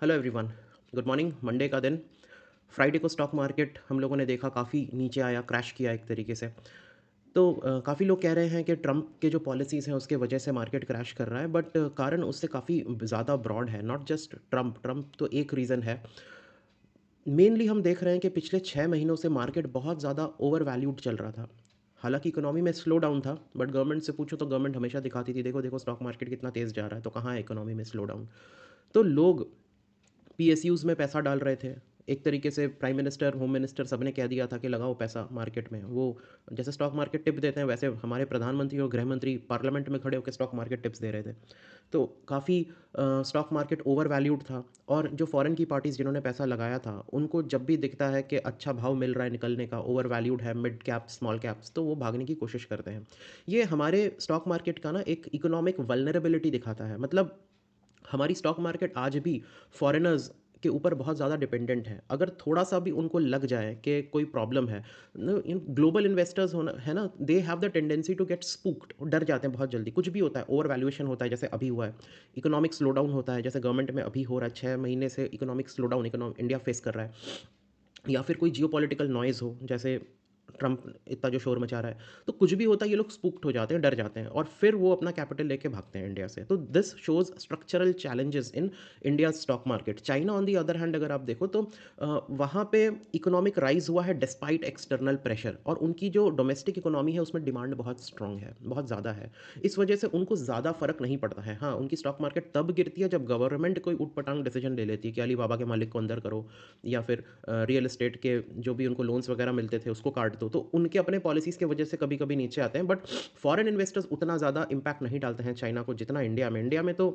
Hello everyone. Good morning. Monday का दिन। Friday को स्टॉक मार्केट हम लोगों ने देखा काफ़ी नीचे आया, क्रैश किया एक तरीके से। तो काफ़ी लोग कह रहे हैं कि ट्रंप के जो पॉलिसीज़ हैं उसके वजह से मार्केट क्रैश कर रहा है, बट कारण उससे काफ़ी ज़्यादा ब्रॉड है। नॉट जस्ट ट्रंप ट्रंप तो एक रीज़न है। मेनली हम देख रहे हैं कि पिछले 6 महीनों से मार्केट बहुत ज़्यादा ओवर वैल्यूड चल रहा था। हालांकि इकोनॉमी में स्लो डाउन था, बट गवर्नमेंट से पूछो तो गवर्नमेंट हमेशा दिखाती थी, देखो देखो स्टॉक मार्केट कितना तेज़ जा रहा है, तो कहाँ है इकोनॉमी में स्लो डाउन। तो लोग पीएसयूज़ में पैसा डाल रहे थे। एक तरीके से प्राइम मिनिस्टर, होम मिनिस्टर सबने कह दिया था कि लगाओ पैसा मार्केट में। वो जैसे स्टॉक मार्केट टिप देते हैं, वैसे हमारे प्रधानमंत्री और गृह मंत्री पार्लियामेंट में खड़े होकर स्टॉक मार्केट टिप्स दे रहे थे। तो काफ़ी स्टॉक मार्केट ओवर वैल्यूड था। और जो फॉरेन की पार्टीज़ जिन्होंने पैसा लगाया था, उनको जब भी दिखता है कि अच्छा भाव मिल रहा है निकलने का, ओवर वैल्यूड है मिड कैप स्मॉल कैप्स, तो वो भागने की कोशिश करते हैं। ये हमारे स्टॉक मार्केट का ना एक इकोनॉमिक वल्नरेबिलिटी दिखाता है। मतलब हमारी स्टॉक मार्केट आज भी फॉरेनर्स के ऊपर बहुत ज़्यादा डिपेंडेंट है। अगर थोड़ा सा भी उनको लग जाए कि कोई प्रॉब्लम है, ग्लोबल इन्वेस्टर्स होना है ना, they have the tendency to get spooked, डर जाते हैं बहुत जल्दी। कुछ भी होता है, ओवर वैल्यूएशन होता है जैसे अभी हुआ है, इकोनॉमिक स्लो डाउन होता है जैसे गवर्नमेंट में अभी हो रहा है, 6 महीने से economic slow down India face कर रहा है, या फिर कोई जियोपॉलिटिकल नॉइज़ हो जैसे ट्रंप इतना जो शोर मचा रहा है। तो कुछ भी होता है, ये लोग स्पूक्ड हो जाते हैं, डर जाते हैं, और फिर वो अपना कैपिटल लेके भागते हैं इंडिया से। तो this shows structural challenges in India stock market. China on the other hand अगर आप देखो तो वहाँ पे इकोनॉमिक राइज हुआ है डिस्पाइट एक्सटर्नल प्रेशर, और उनकी जो डोमेस्टिक इकोनॉमी है उसमें डिमांड बहुत स्ट्रांग है, बहुत ज़्यादा है। इस वजह से उनको ज़्यादा फर्क नहीं पड़ता है। हाँ, उनकी स्टॉक मार्केट तब गिरती है जब गवर्नमेंट कोई उटपटांग डिसीजन ले लेती है कि अली बाबा के मालिक को अंदर करो, या फिर रियल एस्टेट के जो भी उनको लोन्स वगैरह मिलते थे उसको काट दो। तो उनके अपने पॉलिसीज़ की वजह से कभी कभी नीचे आते हैं, बट फॉरेन इन्वेस्टर्स उतना ज़्यादा इंपैक्ट नहीं डालते हैं चाइना को जितना इंडिया में तो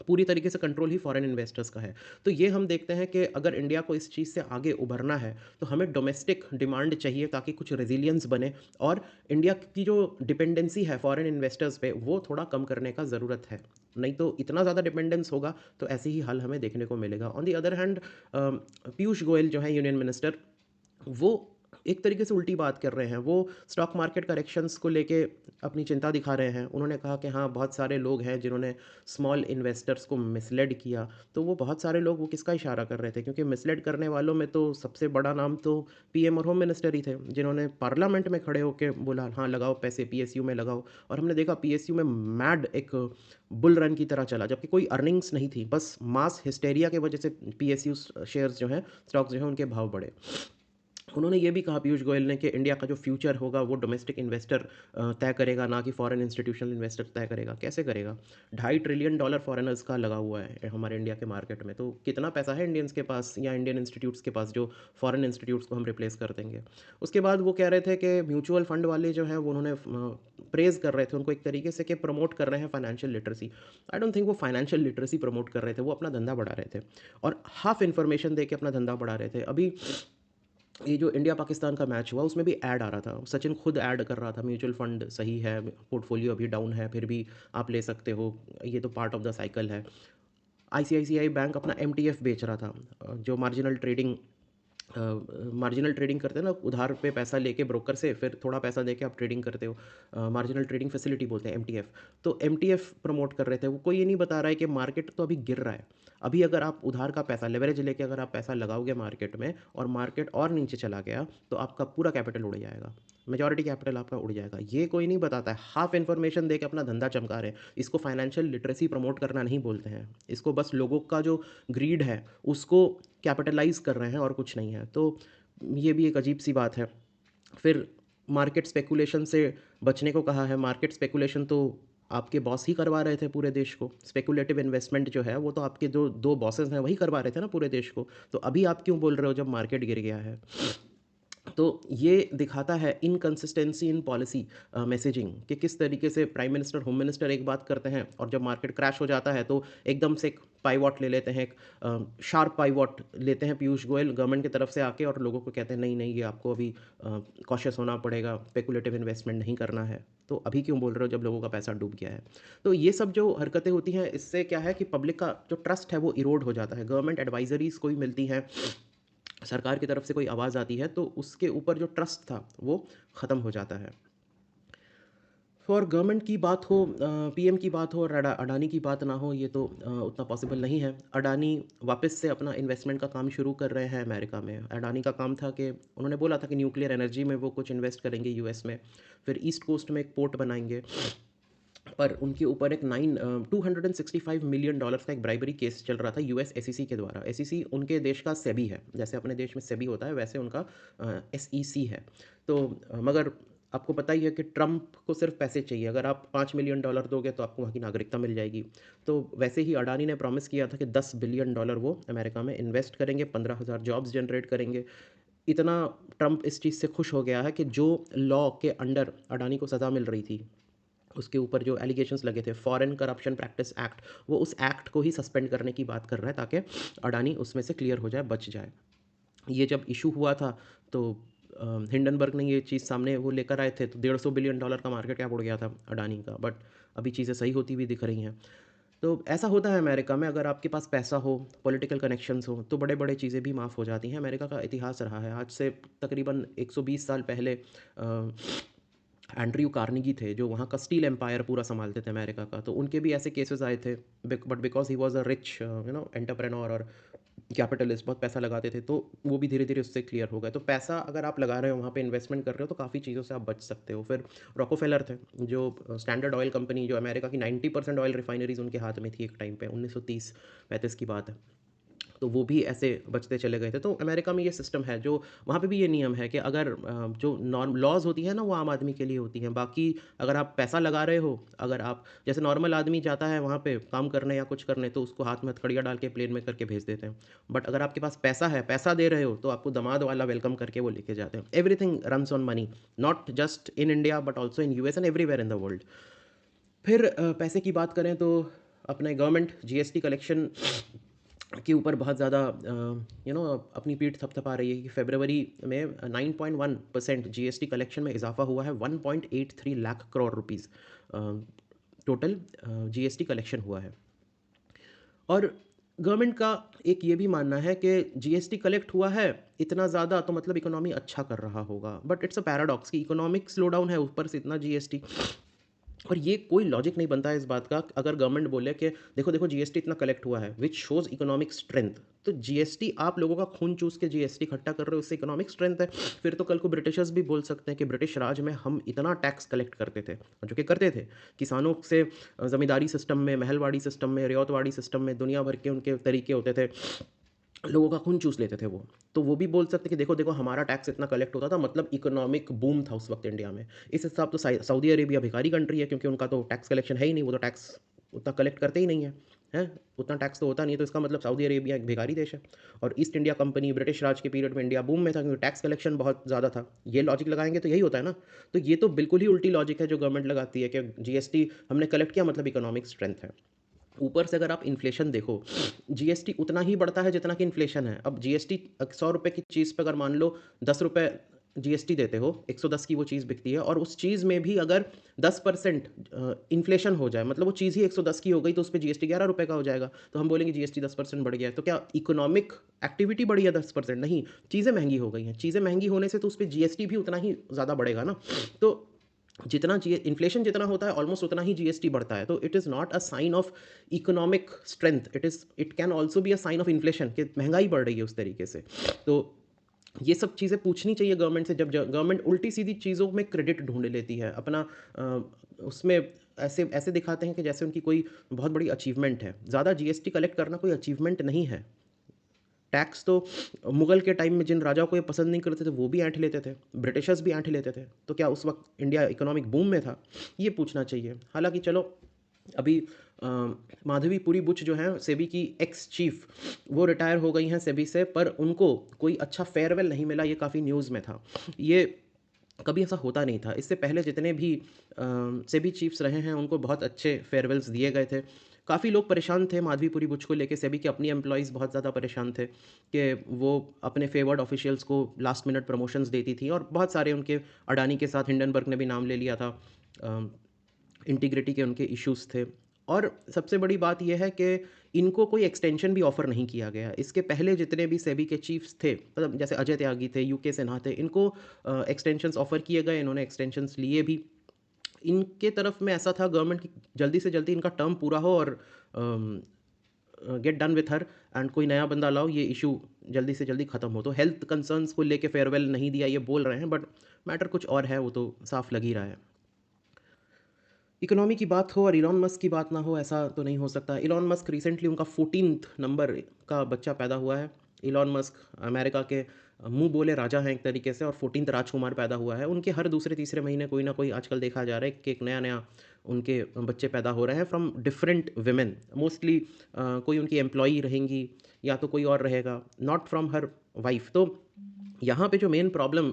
पूरी तरीके से कंट्रोल ही फॉरेन इन्वेस्टर्स का है। तो ये हम देखते हैं कि अगर इंडिया को इस चीज़ से आगे उभरना है तो हमें डोमेस्टिक डिमांड चाहिए ताकि कुछ रेजिलियंस बने, और इंडिया की जो डिपेंडेंसी है फॉरेन इन्वेस्टर्स पे वो थोड़ा कम करने का ज़रूरत है। नहीं तो इतना ज़्यादा डिपेंडेंस होगा तो ऐसे ही हल हमें देखने को मिलेगा। On the other hand Piyush Goyal जो है यूनियन मिनिस्टर, वो एक तरीके से उल्टी बात कर रहे हैं। वो स्टॉक मार्केट करेक्शंस को लेके अपनी चिंता दिखा रहे हैं। उन्होंने कहा कि हाँ, बहुत सारे लोग हैं जिन्होंने स्मॉल इन्वेस्टर्स को मिसलेड किया। तो वो बहुत सारे लोग, वो किसका इशारा कर रहे थे? क्योंकि मिसलेड करने वालों में तो सबसे बड़ा नाम तो पीएम और होम मिनिस्टर ही थे, जिन्होंने पार्लियामेंट में खड़े होकर बोला हाँ लगाओ पैसे, पीएसयू में लगाओ। और हमने देखा पीएसयू में मैड एक बुल रन की तरह चला, जबकि कोई अर्निंग्स नहीं थी, बस मास हिस्टेरिया की वजह से पीएसयू शेयर्स जो हैं, स्टॉक्स जो हैं, उनके भाव बढ़े। उन्होंने ये भी कहा पीयूष गोयल ने कि इंडिया का जो फ्यूचर होगा वो डोमेस्टिक इन्वेस्टर तय करेगा, ना कि फॉरेन इंस्टीट्यूशनल इन्वेस्टर तय करेगा। कैसे करेगा? $2.5 ट्रिलियन फॉरेनर्स का लगा हुआ है हमारे इंडिया के मार्केट में। तो कितना पैसा है इंडियंस के पास या इंडियन इंस्टीट्यूट्स के पास जो फॉरेन इंस्टीट्यूट्स को हम रिप्लेस कर देंगे? उसके बाद वो कह रहे थे कि म्यूचुअल फंड वाले जो हैं वो उन्होंने प्रेज कर रहे थे उनको एक तरीके से कि प्रमोट कर रहे हैं financial literacy. I don't think वो फाइनेंशियल लिटरेसी प्रमोट कर रहे थे, वो अपना धंधा बढ़ा रहे थे, और हाफ इन्फॉर्मेशन दे के अपना धंधा बढ़ा रहे थे। अभी ये जो इंडिया पाकिस्तान का मैच हुआ उसमें भी ऐड आ रहा था, सचिन खुद ऐड कर रहा था, म्यूचुअल फंड सही है, पोर्टफोलियो अभी डाउन है, फिर भी आप ले सकते हो, ये तो पार्ट ऑफ द साइकिल है। आईसीआईसीआई बैंक अपना एमटीएफ बेच रहा था, जो मार्जिनल ट्रेडिंग करते हैं ना, उधार पे पैसा लेके ब्रोकर से फिर थोड़ा पैसा देके आप ट्रेडिंग करते हो, मार्जिनल ट्रेडिंग फैसिलिटी बोलते हैं एमटीएफ। तो एमटीएफ प्रमोट कर रहे थे वो। कोई ये नहीं बता रहा है कि मार्केट तो अभी गिर रहा है। अभी अगर आप उधार का पैसा लेवरेज लेके अगर आप पैसा लगाओगे मार्केट में और मार्केट और नीचे चला गया तो आपका पूरा कैपिटल उड़ जाएगा, मेजॉरिटी कैपिटल आपका उड़ जाएगा। ये कोई नहीं बताता है, हाफ इन्फॉर्मेशन दे के अपना धंधा चमका रहे हैं। इसको फाइनेंशियल लिटरेसी प्रमोट करना नहीं बोलते हैं, इसको बस लोगों का जो ग्रीड है उसको कैपिटलाइज कर रहे हैं और कुछ नहीं है। तो ये भी एक अजीब सी बात है। फिर मार्केट स्पेकुलेशन से बचने को कहा है। मार्केट स्पेकुलेशन तो आपके बॉस ही करवा रहे थे पूरे देश को। स्पेकुलेटिव इन्वेस्टमेंट जो है वो तो आपके जो दो बॉसेस हैं वही करवा रहे थे ना पूरे देश को। तो अभी आप क्यों बोल रहे हो जब मार्केट गिर गया है? तो ये दिखाता है इनकंसिस्टेंसी इन पॉलिसी मैसेजिंग, कि किस तरीके से प्राइम मिनिस्टर, होम मिनिस्टर एक बात करते हैं और जब मार्केट क्रैश हो जाता है तो एकदम से एक पाइवॉट ले लेते हैं, एक शार्प पाइवॉट लेते हैं पीयूष गोयल गवर्नमेंट की तरफ से आके, और लोगों को कहते हैं नहीं नहीं, ये आपको अभी कॉशियस होना पड़ेगा, स्पेकुलेटिव इन्वेस्टमेंट नहीं करना है। तो अभी क्यों बोल रहे हो जब लोगों का पैसा डूब गया है? तो ये सब जो हरकतें होती हैं इससे क्या है कि पब्लिक का जो ट्रस्ट है वो इरोड हो जाता है। गवर्नमेंट एडवाइजरीज कोई मिलती हैं, सरकार की तरफ से कोई आवाज़ आती है, तो उसके ऊपर जो ट्रस्ट था वो ख़त्म हो जाता है। फॉर गवर्नमेंट की बात हो, पीएम की बात हो और अडानी की बात ना हो, ये तो उतना पॉसिबल नहीं है। अडानी वापस से अपना इन्वेस्टमेंट का काम शुरू कर रहे हैं अमेरिका में। अडानी का काम था कि उन्होंने बोला था कि न्यूक्लियर एनर्जी में वो कुछ इन्वेस्ट करेंगे यूएस में, फिर ईस्ट कोस्ट में एक पोर्ट बनाएंगे। पर उनके ऊपर एक 265 मिलियन डॉलर्स का एक ब्राइबरी केस चल रहा था यूएस एसईसी के द्वारा। एसईसी उनके देश का सेबी है, जैसे अपने देश में सेबी होता है वैसे उनका एसईसी है। तो मगर आपको पता ही है कि ट्रंप को सिर्फ पैसे चाहिए, अगर आप $5 मिलियन दोगे तो आपको वहाँ की नागरिकता मिल जाएगी। तो वैसे ही अडानी ने प्रॉमिस किया था कि $10 बिलियन वो अमेरिका में इन्वेस्ट करेंगे, 15,000 जॉब्स जनरेट करेंगे। इतना ट्रंप इस चीज़ से खुश हो गया है कि जो लॉ के अंडर अडानी को सज़ा मिल रही थी, उसके ऊपर जो एलिगेशंस लगे थे, फॉरेन करप्शन प्रैक्टिस एक्ट, वो उस एक्ट को ही सस्पेंड करने की बात कर रहा है ताकि अडानी उसमें से क्लियर हो जाए, बच जाए। ये जब इशू हुआ था तो हिंडनबर्ग ने ये चीज़ सामने वो लेकर आए थे, तो $150 बिलियन का मार्केट कैप उड़ गया था अडानी का। बट अभी चीज़ें सही होती हुई दिख रही हैं। तो ऐसा होता है अमेरिका में, अगर आपके पास पैसा हो, पॉलिटिकल कनेक्शंस हो, तो बड़े बड़े चीज़ें भी माफ़ हो जाती हैं। अमेरिका का इतिहास रहा है, आज से तकरीबन 120 साल पहले एंड्रयू कार्नेगी थे, जो वहाँ का स्टील एम्पायर पूरा संभालते थे अमेरिका का, तो उनके भी ऐसे केसेस आए थे। But because he was a rich entrepreneur और कैपिटलिस्ट, बहुत पैसा लगाते थे, तो वो भी धीरे धीरे उससे क्लियर हो गए। तो पैसा अगर आप लगा रहे हो वहाँ पे, इन्वेस्टमेंट कर रहे हो, तो काफ़ी चीज़ों से आप बच सकते हो। फिर रॉकोफेलर थे, जो स्टैंडर्ड ऑयल कंपनी, जो अमेरिका की 90% ऑयल रिफाइनरीज उनके हाथ में थी एक टाइम पे, 1930-35 की बात है। तो वो भी ऐसे बचते चले गए थे। तो अमेरिका में ये सिस्टम है, जो वहाँ पे भी ये नियम है कि अगर जो नॉर्म लॉज़ होती है ना, वो आम आदमी के लिए होती हैं। बाकी अगर आप पैसा लगा रहे हो, अगर आप जैसे नॉर्मल आदमी जाता है वहाँ पे काम करने या कुछ करने, तो उसको हाथ में हथकड़ियाँ डाल के प्लेन में करके भेज देते हैं। बट अगर आपके पास पैसा है, पैसा दे रहे हो, तो आपको दामाद वाला वेलकम करके वो लेके जाते हैं। Everything runs on money, not just in India but also in US and everywhere in the world. फिर पैसे की बात करें तो अपने गवर्नमेंट जीएसटी कलेक्शन के ऊपर बहुत ज़्यादा अपनी पीठ थपथपा रही है कि फरवरी में 9.1% जीएसटी कलेक्शन में इजाफा हुआ है। 1.83 lakh crore rupees total GST collection हुआ है। और गवर्नमेंट का एक ये भी मानना है कि जीएसटी कलेक्ट हुआ है इतना ज़्यादा, तो मतलब इकोनॉमी अच्छा कर रहा होगा। बट इट्स अ पैराडॉक्स कि इकोनॉमिक स्लो डाउन है, ऊपर से इतना जीएसटी। और ये कोई लॉजिक नहीं बनता है इस बात का, अगर गवर्नमेंट बोले कि देखो देखो जीएसटी इतना कलेक्ट हुआ है, विच शोज इकोनॉमिक स्ट्रेंथ। तो जीएसटी, आप लोगों का खून चूस के जीएसटी इकट्ठा कर रहे हो, उससे इकोनॉमिक स्ट्रेंथ है। फिर तो कल को ब्रिटिशर्स भी बोल सकते हैं कि ब्रिटिश राज में हम इतना टैक्स कलेक्ट करते थे, जो कि करते थे किसानों से। जमींदारी सिस्टम में, महलवाड़ी सिस्टम में, रियायतवाड़ी सिस्टम में, दुनिया भर के उनके तरीके होते थे, लोगों का खून चूस लेते थे वो। तो वो भी बोल सकते कि देखो देखो हमारा टैक्स इतना कलेक्ट होता था, मतलब इकोनॉमिक बूम था उस वक्त इंडिया में। इस हिसाब तो सऊदी अरेबिया भिखारी कंट्री है, क्योंकि उनका तो टैक्स कलेक्शन है ही नहीं, वो तो टैक्स उतना कलेक्ट करते ही नहीं है। हैं, उतना टैक्स तो होता नहीं है, तो इसका मतलब सऊदी अरेबिया एक भिखारी देश है। और ईस्ट इंडिया कंपनी, ब्रिटिश राज के पीरियड में इंडिया बूम में था, क्योंकि टैक्स कलेक्शन बहुत ज़्यादा था। ये लॉजिक लगाएंगे तो यही होता है ना। तो ये तो बिल्कुल ही उल्टी लॉजिक है जो गवर्नमेंट लगाती है कि जीएसटी हमने कलेक्ट किया मतलब इकोनॉमिक स्ट्रेंथ है। ऊपर से अगर आप इन्फ्लेशन देखो, जीएसटी उतना ही बढ़ता है जितना कि इन्फ्लेशन है। अब जीएसटी 100 रुपये की चीज़ पे अगर मान लो 10 रुपये जीएसटी देते हो, 110 की वो चीज़ बिकती है, और उस चीज़ में भी अगर 10% इन्फ्लेशन हो जाए, मतलब वो चीज़ ही 110 की हो गई, तो उस पर जीएसटी 11 रुपये का हो जाएगा। तो हम बोलेंगे जीएसटी 10% बढ़ गया है, तो क्या इकोनॉमिक एक्टिविटी बढ़ी है 10%? नहीं, चीज़ें महंगी हो गई हैं। चीज़ें महंगी होने से तो उस पर जीएसटी भी उतना ही ज़्यादा बढ़ेगा ना। तो जितना जी इन्फ्लेशन जितना होता है, ऑलमोस्ट उतना ही जीएसटी बढ़ता है। तो it is not a sign of economic strength, it can also be a sign of inflation, कि महंगाई बढ़ रही है उस तरीके से। तो ये सब चीज़ें पूछनी चाहिए गवर्नमेंट से, जब गवर्नमेंट उल्टी सीधी चीज़ों में क्रेडिट ढूंढ लेती है अपना। उसमें ऐसे ऐसे दिखाते हैं कि जैसे उनकी कोई बहुत बड़ी अचीवमेंट है। ज़्यादा जीएसटी कलेक्ट करना कोई अचीवमेंट नहीं है। टैक्स तो मुगल के टाइम में जिन राजाओं को ये पसंद नहीं करते थे, वो भी ऐंठ लेते थे, ब्रिटिशर्स भी ऐंठ लेते थे। तो क्या उस वक्त इंडिया इकोनॉमिक बूम में था? ये पूछना चाहिए। हालांकि चलो, अभी अ, माधवी पुरी बुच जो हैं सेबी की एक्स चीफ, वो रिटायर हो गई हैं सेबी से, पर उनको कोई अच्छा फेयरवेल नहीं मिला, ये काफ़ी न्यूज़ में था। ये कभी ऐसा होता नहीं था। इससे पहले जितने भी सेबी चीफ्स रहे हैं, उनको बहुत अच्छे फेयरवेल्स दिए गए थे। काफ़ी लोग परेशान थे माधवीपुरी बुच को लेके, सेबी के अपनी एम्प्लॉइज़ बहुत ज़्यादा परेशान थे कि वो अपने फेवर्ड ऑफिशियल्स को लास्ट मिनट प्रमोशंस देती थी, और बहुत सारे उनके, अडानी के साथ हिंडनबर्ग ने भी नाम ले लिया था, इंटीग्रिटी के उनके इश्यूज़ थे। और सबसे बड़ी बात यह है कि इनको कोई एक्सटेंशन भी ऑफ़र नहीं किया गया। इसके पहले जितने भी सेबी के चीफ्स थे, मतलब जैसे अजय त्यागी थे, यूके सिन्हा थे, इनको एक्सटेंशंस ऑफ़र किए गए, इन्होंने एक्सटेंशंस लिए भी। इनके तरफ में ऐसा था गवर्नमेंट की जल्दी से जल्दी इनका टर्म पूरा हो और get done with her and कोई नया बंदा लाओ, ये इशू जल्दी से जल्दी खत्म हो। तो हेल्थ कंसर्न्स को लेके फेयरवेल नहीं दिया ये बोल रहे हैं, बट मैटर कुछ और है, वो तो साफ लग ही रहा है। इकोनॉमी की बात हो और इलॉन मस्क की बात ना हो, ऐसा तो नहीं हो सकता। इलॉन मस्क रिसेंटली उनका 14th नंबर का बच्चा पैदा हुआ है। इलॉन मस्क अमेरिका के मुंह बोले राजा हैं एक तरीके से, और 14th राजकुमार पैदा हुआ है। उनके हर दूसरे तीसरे महीने कोई ना कोई आजकल देखा जा रहा है कि एक नया नया उनके बच्चे पैदा हो रहे हैं फ्रॉम डिफरेंट वेमेन। मोस्टली कोई उनकी एम्प्लॉई रहेंगी या तो कोई और रहेगा, नॉट फ्रॉम हर वाइफ। तो यहाँ पे जो मेन प्रॉब्लम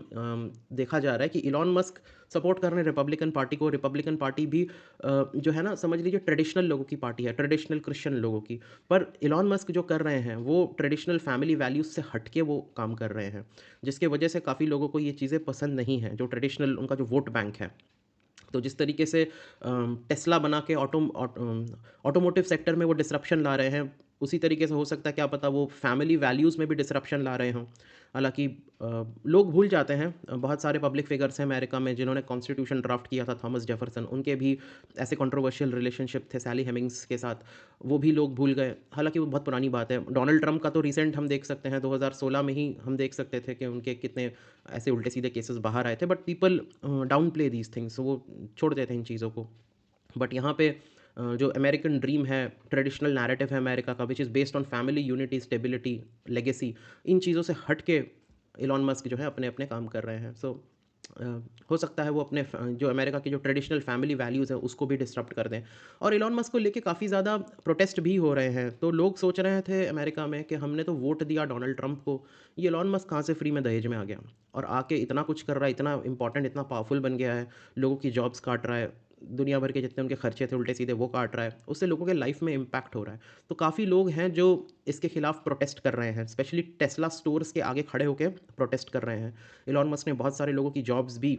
देखा जा रहा है कि इलॉन मस्क सपोर्ट कर रहे हैं रिपब्लिकन पार्टी को। रिपब्लिकन पार्टी भी जो है ना, समझ लीजिए ट्रेडिशनल लोगों की पार्टी है, ट्रेडिशनल क्रिश्चियन लोगों की। पर इलॉन मस्क जो कर रहे हैं वो ट्रेडिशनल फैमिली वैल्यूज़ से हट के वो काम कर रहे हैं, जिसके वजह से काफ़ी लोगों को ये चीज़ें पसंद नहीं हैं, जो ट्रेडिशनल उनका जो वोट बैंक है। तो जिस तरीके से टेस्ला बना के ऑटोमोटिव सेक्टर में वो डिसरप्शन ला रहे हैं, उसी तरीके से हो सकता है क्या पता वो फैमिली वैल्यूज़ में भी डिसरप्शन ला रहे हों। हालाँकि लोग भूल जाते हैं, बहुत सारे पब्लिक फिगर्स हैं अमेरिका में जिन्होंने कॉन्स्टिट्यूशन ड्राफ्ट किया था, थॉमस जेफरसन, उनके भी ऐसे कंट्रोवर्शियल रिलेशनशिप थे सैली हेमिंग्स के साथ, वो भी लोग भूल गए। हालाँकि वो बहुत पुरानी बात है। डोनाल्ड ट्रंप का तो रिसेंट हम देख सकते हैं, 2016 में ही हम देख सकते थे कि उनके कितने ऐसे उल्टे-सीधे केसेस बाहर आए थे, but people down play these things, वो छोड़ देते हैं इन चीज़ों को। बट यहाँ पे जो अमेरिकन ड्रीम है, ट्रेडिशनल नैरेटिव है अमेरिका का, which is based on family unity, stability, legacy, इन चीज़ों से हट के इलॉन मस्क जो है अपने-अपने काम कर रहे हैं। सो हो सकता है वो अपने जो अमेरिका की जो ट्रेडिशनल फैमिली वैल्यूज़ हैं उसको भी डिसरप्ट कर दें। और इलॉन मस्क को लेके काफ़ी ज़्यादा प्रोटेस्ट भी हो रहे हैं। तो लोग सोच रहे थे अमेरिका में कि हमने तो वोट दिया डोनाल्ड ट्रंप को, ये इलॉन मस्क कहाँ से फ्री में दहेज में आ गया और आके इतना कुछ कर रहा है, इतना इंपॉर्टेंट, इतना पावरफुल बन गया है, लोगों की जॉब्स काट रहा है, दुनिया भर के जितने उनके खर्चे थे उल्टे सीधे वो काट रहा है, उससे लोगों के लाइफ में इम्पैक्ट हो रहा है। तो काफ़ी लोग हैं जो इसके खिलाफ प्रोटेस्ट कर रहे हैं, स्पेशली टेस्ला स्टोर्स के आगे खड़े होकर प्रोटेस्ट कर रहे हैं। इलॉन मस्क ने बहुत सारे लोगों की जॉब्स भी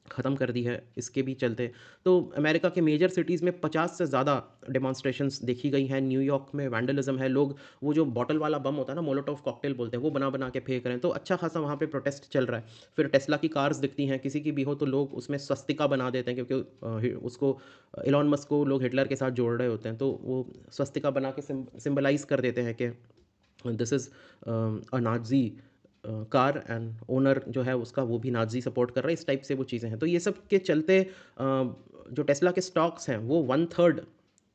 ख़त्म कर दी है इसके भी चलते। तो अमेरिका के मेजर सिटीज़ में 50 से ज़्यादा डेमॉन्स्ट्रेशंस देखी गई हैं। न्यूयॉर्क में वैंडलिज़्म है, लोग वो जो बॉटल वाला बम होता है ना, मोलोटोव कॉकटेल बोलते हैं, वो बना-बना के फेंक रहे हैं। तो अच्छा खासा वहाँ पे प्रोटेस्ट चल रहा है। फिर टेस्ला की कार्स दिखती हैं, किसी की भी हो तो लोग उसमें स्वस्तिका बना देते हैं, क्योंकि उसको इलॉन मस्क को लोग हिटलर के साथ जोड़ रहे होते हैं। तो वो स्वस्तिका बना के सिंबलाइज़ कर देते हैं कि this is a Nazi car, and owner जो है उसका वो भी नाज़ी सपोर्ट कर रहा है। इस टाइप से वो चीज़ें हैं। तो ये सब के चलते जो टेस्ला के स्टॉक्स हैं वो 1/3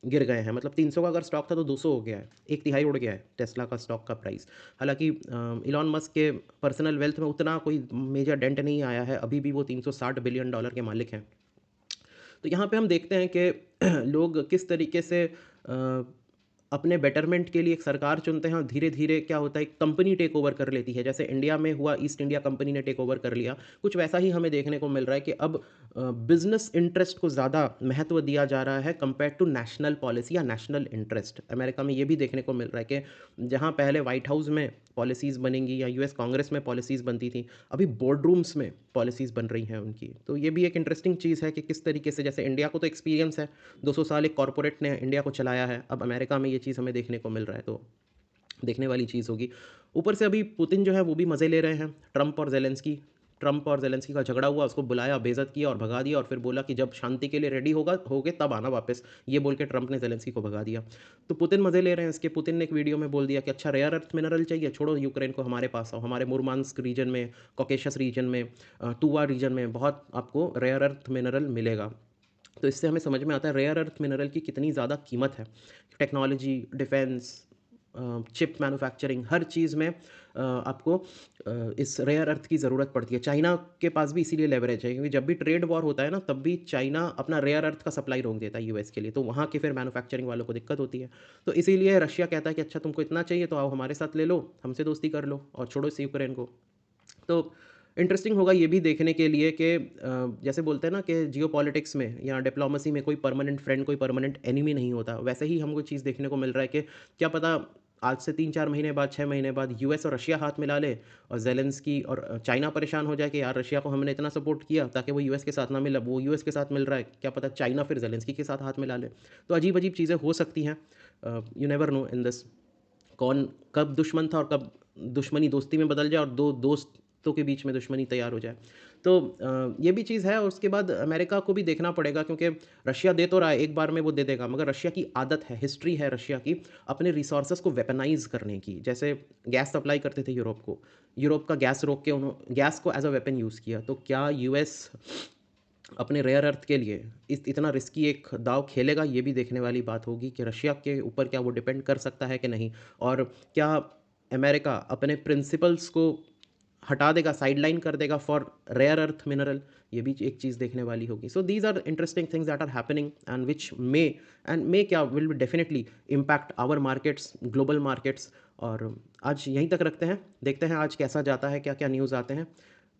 गिर गए हैं। मतलब 300 का अगर स्टॉक था तो 200 हो गया है, एक तिहाई उड़ गया है टेस्ला का स्टॉक का प्राइस। हालांकि इलॉन मस्क के पर्सनल वेल्थ में उतना कोई मेजर डेंट नहीं आया है, अभी भी वो $360 बिलियन के मालिक हैं। तो यहाँ पे हम देखते हैं कि लोग किस तरीके से अपने बेटरमेंट के लिए एक सरकार चुनते हैं और धीरे-धीरे क्या होता है, एक कंपनी टेक ओवर कर लेती है। जैसे इंडिया में हुआ, ईस्ट इंडिया कंपनी ने टेक ओवर कर लिया। कुछ वैसा ही हमें देखने को मिल रहा है कि अब बिज़नेस इंटरेस्ट को ज़्यादा महत्व दिया जा रहा है कंपेयर टू नेशनल पॉलिसी या नेशनल इंटरेस्ट। अमेरिका में ये भी देखने को मिल रहा है कि जहाँ पहले व्हाइट हाउस में पॉलिसीज़ बनेंगी या यूएस कांग्रेस में पॉलिसीज़ बनती थी, अभी बोर्ड रूम्स में पॉलिसीज़ बन रही हैं उनकी। तो ये भी एक इंटरेस्टिंग चीज़ है कि किस तरीके से, जैसे इंडिया को तो एक्सपीरियंस है, 200 साल एक कॉर्पोरेट ने इंडिया को चलाया है, अब अमेरिका में ये चीज़ हमें देखने को मिल रहा है, तो देखने वाली चीज़ होगी। ऊपर से अभी पुतिन जो है वो भी मज़े ले रहे हैं, ट्रंप और ज़ेलेंस्की का झगड़ा हुआ, उसको बुलाया, बेइज़्ज़त किया और भगा दिया, और फिर बोला कि जब शांति के लिए रेडी होगे तब आना वापस, ये बोल के ट्रंप ने ज़ेलेंस्की को भगा दिया। तो पुतिन मज़े ले रहे हैं इसके। पुतिन ने एक वीडियो में बोल दिया कि अच्छा, रेयर अर्थ मिनरल चाहिए, छोड़ो यूक्रेन को, हमारे पास आओ, हमारे मुरमांस्क रीजन में, कॉकेशस रीजन में, तुवा रीजन में बहुत आपको रेयर अर्थ मिनरल मिलेगा। तो इससे हमें समझ में आता है रेयर अर्थ मिनरल की कितनी ज़्यादा कीमत है। टेक्नोलॉजी, डिफेंस, चिप मैन्युफैक्चरिंग, हर चीज़ में आपको इस रेयर अर्थ की ज़रूरत पड़ती है। चाइना के पास भी इसीलिए लेवरेज है, क्योंकि जब भी ट्रेड वॉर होता है ना, तब भी चाइना अपना रेयर अर्थ का सप्लाई रोक देता है यूएस के लिए, तो वहाँ के फिर मैन्युफैक्चरिंग वालों को दिक्कत होती है। तो इसीलिए रशिया कहता है कि अच्छा, तुमको इतना चाहिए तो आओ हमारे साथ ले लो, हमसे दोस्ती कर लो और छोड़ो इस यूक्रेन को। तो इंटरेस्टिंग होगा ये भी देखने के लिए कि जैसे बोलते हैं ना कि जियोपॉलिटिक्स में या डिप्लोमेसी में कोई परमानेंट फ्रेंड, कोई परमानेंट एनिमी नहीं होता, वैसे ही हमको चीज़ देखने को मिल रहा है कि क्या पता आज से 3-4 महीने बाद, 6 महीने बाद यूएस और रशिया हाथ मिला ले और ज़ेलेंस्की और चाइना परेशान हो जाए कि यार रशिया को हमने इतना सपोर्ट किया ताकि वो यूएस के साथ ना मिला, वो यूएस के साथ मिल रहा है, क्या पता चाइना फिर ज़ेलेंस्की के साथ हाथ मिला ले। तो अजीब-अजीब चीज़ें हो सकती हैं। You never know in this, कौन कब दुश्मन था और कब दुश्मनी दोस्ती में बदल जाए और दो दोस्त कुत्तों के बीच में दुश्मनी तैयार हो जाए। तो ये भी चीज़ है और उसके बाद अमेरिका को भी देखना पड़ेगा क्योंकि रशिया दे तो रहा है, एक बार में वो दे देगा, मगर रशिया की आदत है, हिस्ट्री है रशिया की अपने रिसोर्सेज़ को वेपनाइज़ करने की। जैसे गैस सप्लाई करते थे यूरोप को, यूरोप का गैस रोक के गैस को एज़ अ वेपन यूज़ किया। तो क्या यूएस अपने रेयर अर्थ के लिए इतना रिस्की एक दांव खेलेगा, ये भी देखने वाली बात होगी कि रशिया के ऊपर क्या वो डिपेंड कर सकता है कि नहीं, और क्या अमेरिका अपने प्रिंसिपल्स को हटा देगा, साइडलाइन कर देगा फॉर रेयर अर्थ मिनरल, ये भी एक चीज़ देखने वाली होगी। So these are interesting things that are happening and which may क्या will definitely impact our markets, global markets. और आज यहीं तक रखते हैं, देखते हैं आज कैसा जाता है, क्या क्या न्यूज़ आते हैं,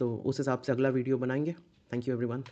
तो उस हिसाब से अगला वीडियो बनाएंगे। Thank you everyone.